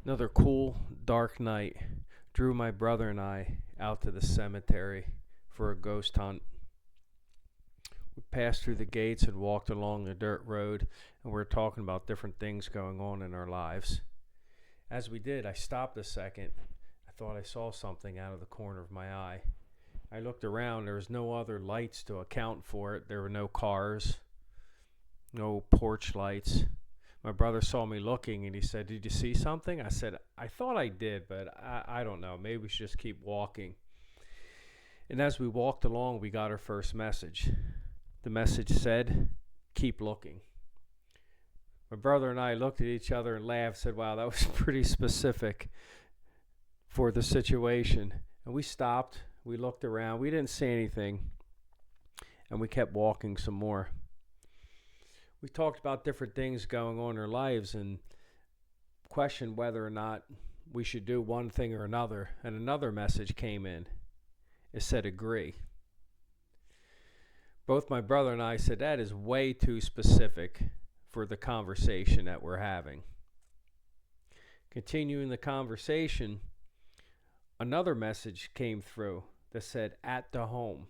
Another cool, dark night drew my brother and I out to the cemetery for a ghost hunt. We passed through the gates and walked along the dirt road, and we were talking about different things going on in our lives. As we did, I stopped a second. I thought I saw something out of the corner of my eye. I looked around. There was no other lights to account for it. There were no cars, no porch lights. My brother saw me looking and he said, "Did you see something?" I said, "I thought I did, but I don't know. Maybe we should just keep walking." And as we walked along, we got our first message. The message said, "Keep looking." My brother and I looked at each other and laughed, said, "Wow, that was pretty specific for the situation." And we stopped. We looked around. We didn't see anything. And we kept walking some more. We talked about different things going on in our lives and questioned whether or not we should do one thing or another. And another message came in. It said, "Agree." Both my brother and I said, that is way too specific for the conversation that we're having. Continuing the conversation, another message came through that said, "At the home,"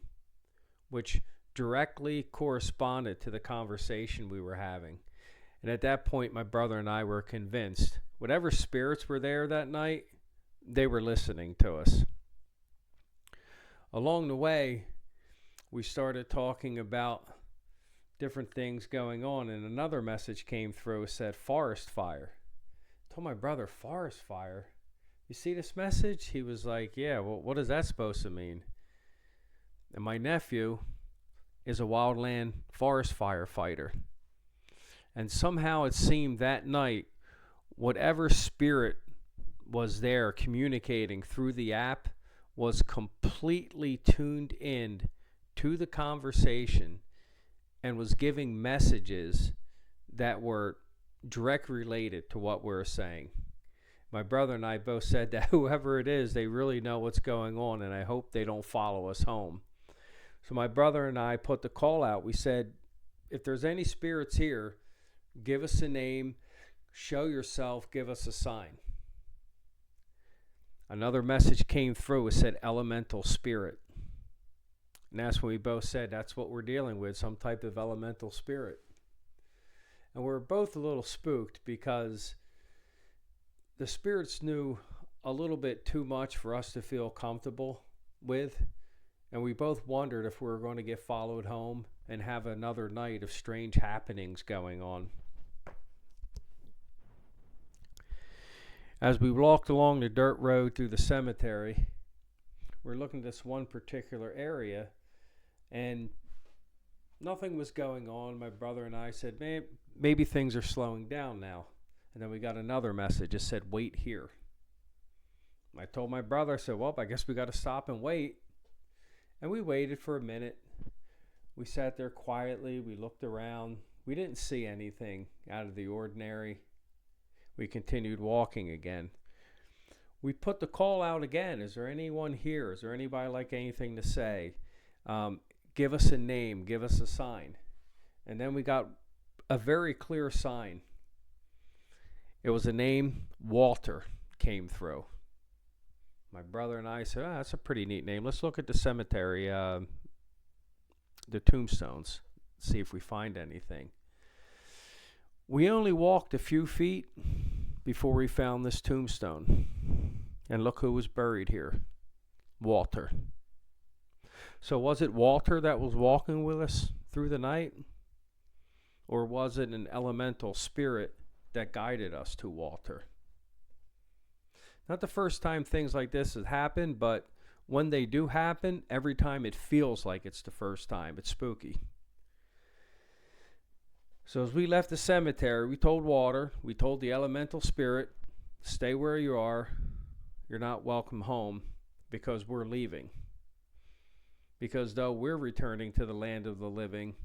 which directly corresponded to the conversation we were having. And at that point, my brother and I were convinced whatever spirits were there that night, they were listening to us. Along the way, we started talking about different things going on, and another message came through. It said, "Forest fire." I told my brother, "Forest fire? You see this message?" He was like, "Yeah, well, what is that supposed to mean?" And my nephew is a wildland forest firefighter. And somehow it seemed that night, whatever spirit was there communicating through the app was completely tuned in to the conversation and was giving messages that were directly related to what we were saying. My brother and I both said that whoever it is, they really know what's going on, and I hope they don't follow us home. So my brother and I put the call out. We said, if there's any spirits here, give us a name, show yourself, give us a sign. Another message came through. It said, "Elemental spirit." And that's when we both said, that's what we're dealing with, some type of elemental spirit. And we're both a little spooked because the spirits knew a little bit too much for us to feel comfortable with. And we both wondered if we were going to get followed home and have another night of strange happenings going on. As we walked along the dirt road through the cemetery, we're looking at this one particular area, and nothing was going on. My brother and I said, maybe things are slowing down now. And then we got another message. It said, "Wait here." I told my brother, I said, "Well, I guess we got to stop and wait." And we waited for a minute. We sat there quietly. We looked around. We didn't see anything out of the ordinary. We continued walking again. We put the call out again. "Is there anyone here? Is there anybody like anything to say? Give us a name. Give us a sign." And then we got a very clear sign. It was a name, Walter, came through. My brother and I said, "That's a pretty neat name. Let's look at the cemetery, the tombstones, see if we find anything." We only walked a few feet before we found this tombstone. And look who was buried here. Walter. So was it Walter that was walking with us through the night? Or was it an elemental spirit that guided us to Walter? Not the first time things like this have happened, but when they do happen, every time it feels like it's the first time. It's spooky. So as we left the cemetery, we told Walter, we told the elemental spirit, "Stay where you are. You're not welcome home because we're leaving." Because though we're returning to the land of the living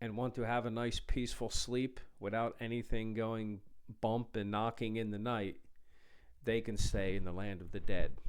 and want to have a nice peaceful sleep without anything going bump and knocking in the night, they can stay in the land of the dead.